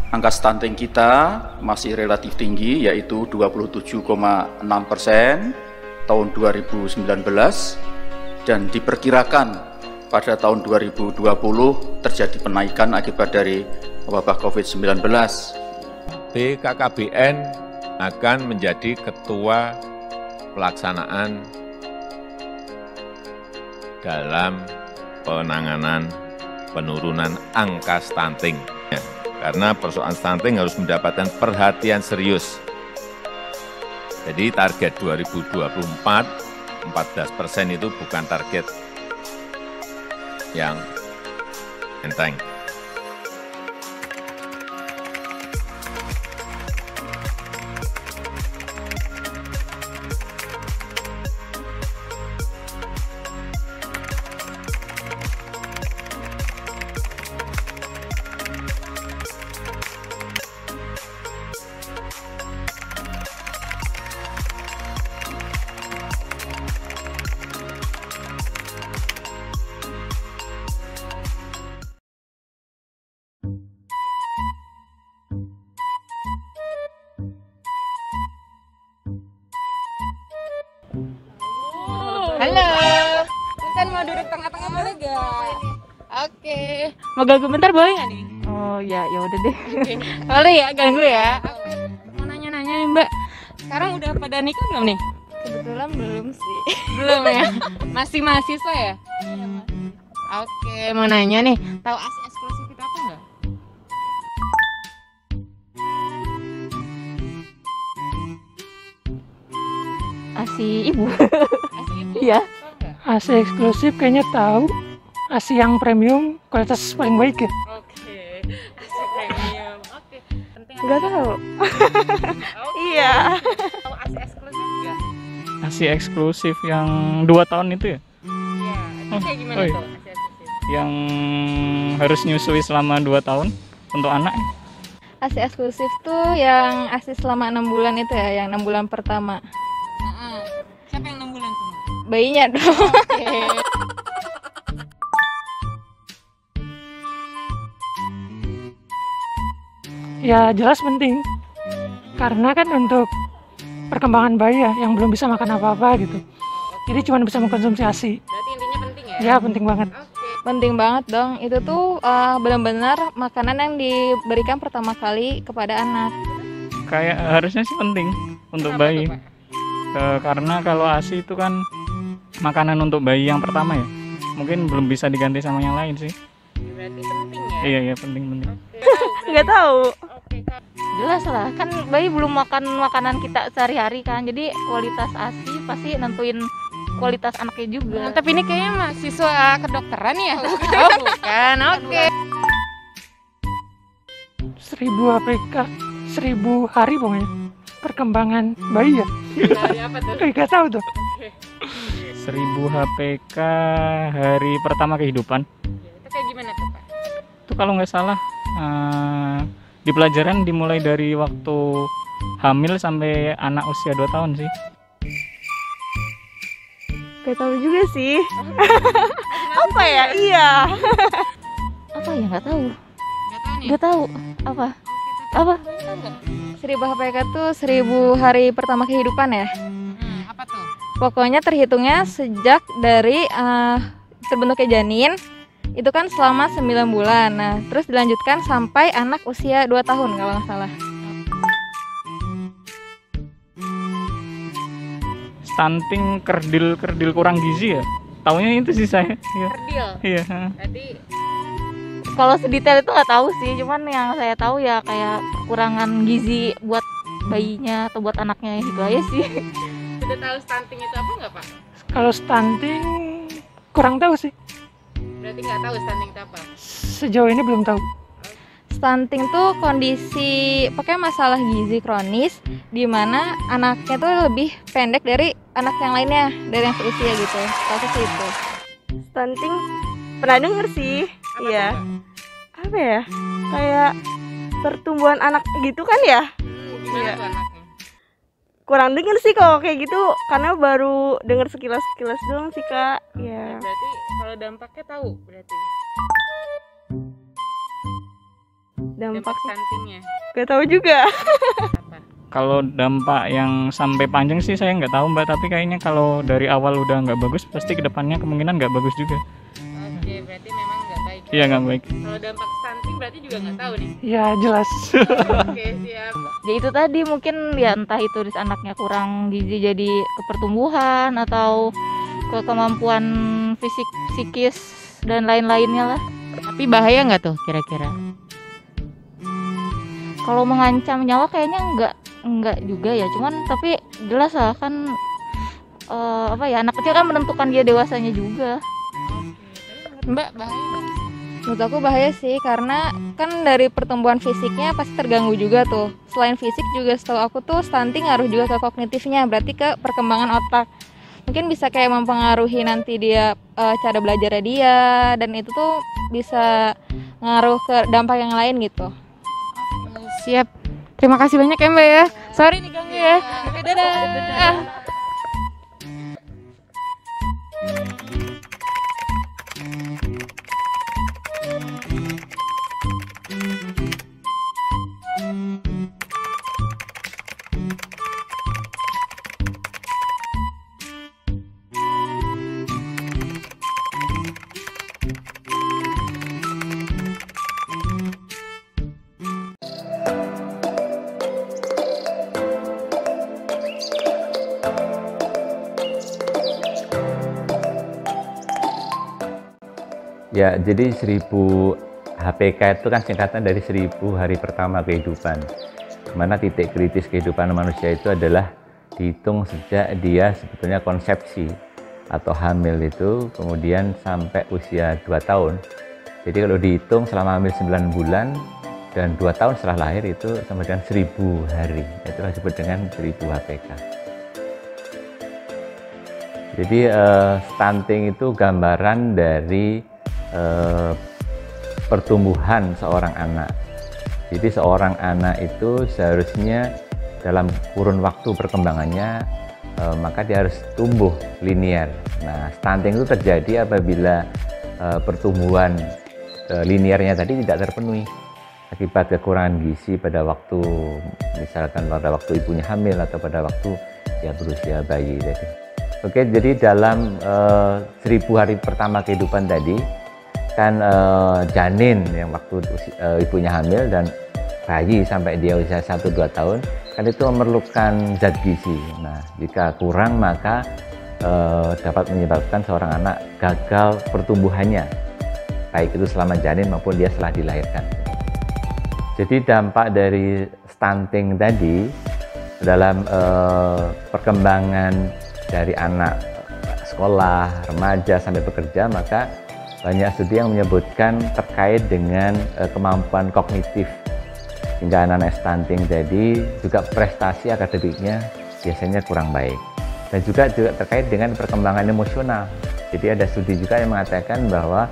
Angka stunting kita masih relatif tinggi, yaitu 27,6% tahun 2019, dan diperkirakan pada tahun 2020 terjadi penaikan akibat dari wabah COVID-19. BKKBN akan menjadi ketua pelaksanaan dalam penanganan penurunan angka stunting. Karena persoalan stunting harus mendapatkan perhatian serius. Jadi target 2024, 14% itu bukan target yang enteng. Halo, Intan mau duduk tengah-tengah boleh gak? Oke, mau ganggu bentar boleh nggak nih? Oh ya, ya udah deh. Boleh ya, ganggu ya. Oke. Mau nanya-nanya nih Mbak, sekarang udah pada nikah belum nih? Kebetulan belum sih. Belum ya? Masih mahasiswa ya? Oke, mau nanya nih, tahu ASI eksklusif itu apa nggak? ASI ibu. ASI ibu? Iya. Tahu nggak? AC eksklusif kayaknya tahu. AC yang premium kualitas paling baik ya. Oke, ASI premium. Oke, penting apa? Enggak tahu. Oke. Iya. Tahu ASI eksklusif nggak? AC eksklusif yang 2 tahun itu ya, Iya, itu kayak gimana oh iya. tuh ASI eksklusif? yang harus nyusui selama 2 tahun untuk anak. ASI eksklusif tuh yang ASI selama 6 bulan itu ya, yang 6 bulan pertama. Siapa yang 6 bulan tuh? Bayinya dong. Oke. Ya jelas penting, karena kan untuk perkembangan bayi ya, yang belum bisa makan apa-apa gitu. Jadi cuma bisa mengkonsumsi ASI. Berarti intinya penting ya? Ya penting banget. Oke. Penting banget dong. Itu tuh benar-benar makanan yang diberikan pertama kali kepada anak. Kayak harusnya sih penting untuk Kenapa bayi. tuh, Pak? Karena kalau ASI itu kan makanan untuk bayi yang pertama ya, mungkin belum bisa diganti sama yang lain sih. Berarti penting ya? Iya iya penting. Nggak tahu. Oke, Kak. Jelas lah, kan bayi belum makan makanan kita sehari-hari kan. Jadi kualitas ASI pasti nentuin kualitas anaknya juga. Tapi ini kayaknya mahasiswa kedokteran ya? Oh, bukan. Oke. 1000 APK, 1000 hari pokoknya perkembangan bayi ya. Dari apa tuh? Gak tahu tuh. 1000 HPK hari pertama kehidupan. Itu kayak gimana tuh, Pak? Itu kalau nggak salah di pelajaran dimulai dari waktu hamil sampai anak usia 2 tahun sih. Gak tahu juga sih. Apa ya? Iya. Apa ya? Nggak tahu. Nggak tahu nih. Nggak tahu. Apa? Apa? 1000 HPK tuh 1000 hari pertama kehidupan ya. Apa tuh? Pokoknya terhitungnya sejak dari terbentuknya janin itu kan selama 9 bulan. Nah, terus dilanjutkan sampai anak usia 2 tahun kalau nggak salah. Stunting, kerdil kurang gizi ya. Taunya itu sih saya. Iya. Kerdil. Iya. Berarti Kalau sedetail itu nggak tahu sih, cuman yang saya tahu ya kayak kekurangan gizi buat bayinya atau buat anaknya gitu aja sih. sudah tahu stunting itu apa nggak, Pak? Kalau stunting kurang tahu sih. Berarti nggak tahu stunting itu apa? Sejauh ini belum tahu. Stunting tuh kondisi pakai masalah gizi kronis di mana anaknya tuh lebih pendek dari anak yang lainnya, dari yang seusia gitu. Kasus itu. Stunting pernah denger sih. Iya. Apa ya? Kayak pertumbuhan anak gitu kan ya? Gimana Iya. tuh anaknya? Kurang denger sih kalau kayak gitu karena baru denger sekilas-sekilas doang sih, Kak. Ya. Berarti kalau dampaknya tahu berarti. Dampak stuntingnya. gak tahu juga. Kalau dampak yang sampai panjang sih saya nggak tahu Mbak, tapi kayaknya kalau dari awal udah nggak bagus, pasti kedepannya kemungkinan nggak bagus juga. Oke, berarti memang nggak baik. Iya nggak baik. Kalau dampak stunting berarti juga nggak tahu nih. Ya jelas. Oke, siap. Ya itu tadi mungkin ya entah itu anaknya kurang gizi jadi ke pertumbuhan atau ke kemampuan fisik, psikis dan lain-lainnya lah. Tapi bahaya nggak tuh kira-kira? Kalau mengancam nyawa kayaknya enggak juga ya, cuman tapi jelas lah kan apa ya, anak kecil kan menentukan dia dewasanya juga. Mbak, bahaya nggak? Menurut aku bahaya sih, karena kan dari pertumbuhan fisiknya pasti terganggu juga tuh. Selain fisik juga setahu aku tuh stunting ngaruh juga ke kognitifnya, berarti ke perkembangan otak. Mungkin bisa kayak mempengaruhi nanti dia cara belajarnya dia, dan itu tuh bisa ngaruh ke dampak yang lain gitu. Siap. Terima kasih banyak ya Mbak ya. Sorry nih ganggu ya. Oke, dadah. Ya, jadi 1000 HPK itu kan singkatan dari 1000 hari pertama kehidupan. Mana titik kritis kehidupan manusia itu adalah dihitung sejak dia sebetulnya konsepsi atau hamil itu, kemudian sampai usia 2 tahun. Jadi kalau dihitung selama hamil 9 bulan dan 2 tahun setelah lahir itu sama dengan 1000 hari. Itulah disebut dengan 1000 HPK. Jadi stunting itu gambaran dari pertumbuhan seorang anak. Jadi seorang anak itu seharusnya dalam kurun waktu perkembangannya maka dia harus tumbuh linear. Nah, stunting itu terjadi apabila pertumbuhan linearnya tadi tidak terpenuhi akibat kekurangan gizi pada waktu, misalkan pada waktu ibunya hamil atau pada waktu dia berusia bayi tadi. Oke, jadi dalam 1000 hari pertama kehidupan tadi kan janin yang waktu ibunya hamil dan bayi sampai dia usia 1-2 tahun kan itu memerlukan zat gizi. Nah, jika kurang maka dapat menyebabkan seorang anak gagal pertumbuhannya, baik itu selama janin maupun dia setelah dilahirkan. Jadi dampak dari stunting tadi dalam perkembangan dari anak sekolah, remaja sampai bekerja, maka banyak studi yang menyebutkan terkait dengan kemampuan kognitif, hingga anak-anak stunting tadi juga prestasi akademiknya biasanya kurang baik, dan juga terkait dengan perkembangan emosional. Jadi ada studi juga yang mengatakan bahwa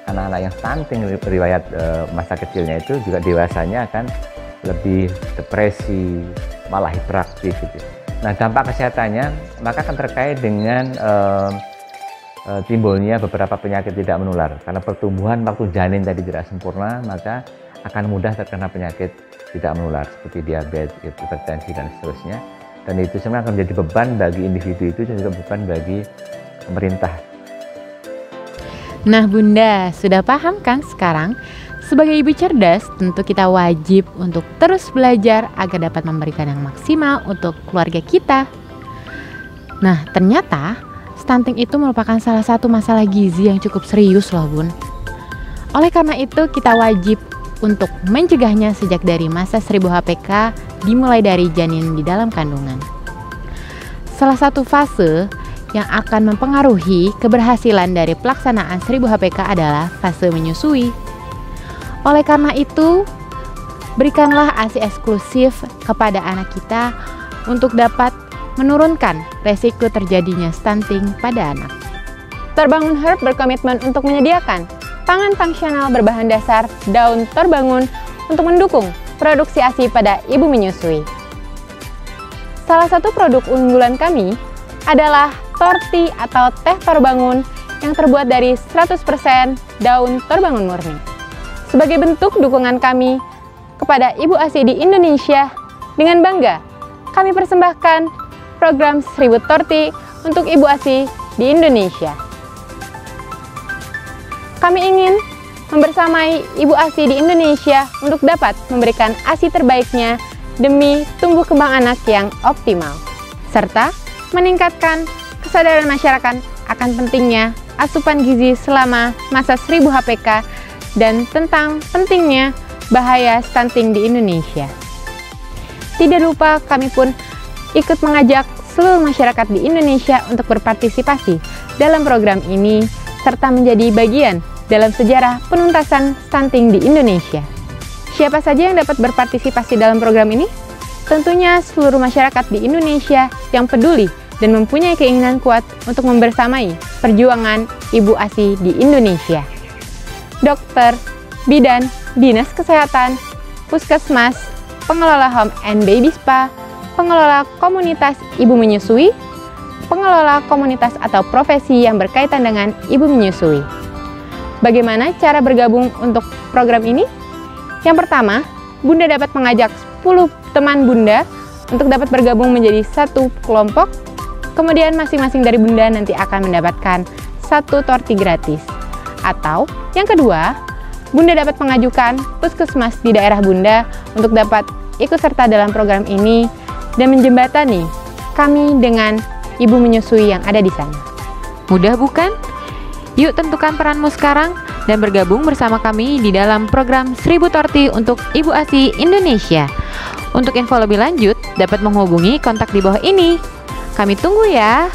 anak-anak yang stunting riwayat masa kecilnya itu juga dewasanya akan lebih depresi, malah hiperaktif gitu. Nah, dampak kesehatannya maka akan terkait dengan timbulnya beberapa penyakit tidak menular, karena pertumbuhan waktu janin tadi tidak sempurna, maka akan mudah terkena penyakit tidak menular seperti diabetes, hipertensi dan seterusnya. Dan itu sebenarnya akan menjadi beban bagi individu itu dan juga beban bagi pemerintah. Nah Bunda, sudah paham kan sekarang? Sebagai ibu cerdas, tentu kita wajib untuk terus belajar agar dapat memberikan yang maksimal untuk keluarga kita. Nah, ternyata stunting itu merupakan salah satu masalah gizi yang cukup serius loh Bun. Oleh karena itu, kita wajib untuk mencegahnya sejak dari masa 1000 HPK dimulai dari janin di dalam kandungan. Salah satu fase yang akan mempengaruhi keberhasilan dari pelaksanaan 1000 HPK adalah fase menyusui. Oleh karena itu, berikanlah ASI eksklusif kepada anak kita untuk dapat menurunkan resiko terjadinya stunting pada anak. Terbangun Herb berkomitmen untuk menyediakan pangan fungsional berbahan dasar daun terbangun untuk mendukung produksi ASI pada ibu menyusui. Salah satu produk unggulan kami adalah torti atau teh terbangun yang terbuat dari 100% daun terbangun murni. Sebagai bentuk dukungan kami kepada Ibu ASI di Indonesia. Dengan bangga, kami persembahkan program 1000 Torti untuk Ibu ASI di Indonesia. Kami ingin membersamai Ibu ASI di Indonesia untuk dapat memberikan ASI terbaiknya demi tumbuh kembang anak yang optimal, serta meningkatkan kesadaran masyarakat akan pentingnya asupan gizi selama masa 1000 HPK dan tentang pentingnya bahaya stunting di Indonesia. Tidak lupa kami pun ikut mengajak seluruh masyarakat di Indonesia untuk berpartisipasi dalam program ini serta menjadi bagian dalam sejarah penuntasan stunting di Indonesia. Siapa saja yang dapat berpartisipasi dalam program ini? Tentunya seluruh masyarakat di Indonesia yang peduli dan mempunyai keinginan kuat untuk membersamai perjuangan Ibu ASI di Indonesia. Dokter, bidan, dinas kesehatan, puskesmas, pengelola home and baby spa, pengelola komunitas ibu menyusui, pengelola komunitas atau profesi yang berkaitan dengan ibu menyusui. Bagaimana cara bergabung untuk program ini? Yang pertama, Bunda dapat mengajak 10 teman Bunda untuk dapat bergabung menjadi satu kelompok. Kemudian masing-masing dari Bunda nanti akan mendapatkan 1 torti gratis. Atau yang kedua, Bunda dapat mengajukan puskesmas di daerah Bunda untuk dapat ikut serta dalam program ini dan menjembatani kami dengan ibu menyusui yang ada di sana. Mudah bukan? Yuk tentukan peranmu sekarang dan bergabung bersama kami di dalam program 1000 Torti untuk Ibu ASI Indonesia. Untuk info lebih lanjut, dapat menghubungi kontak di bawah ini. Kami tunggu ya.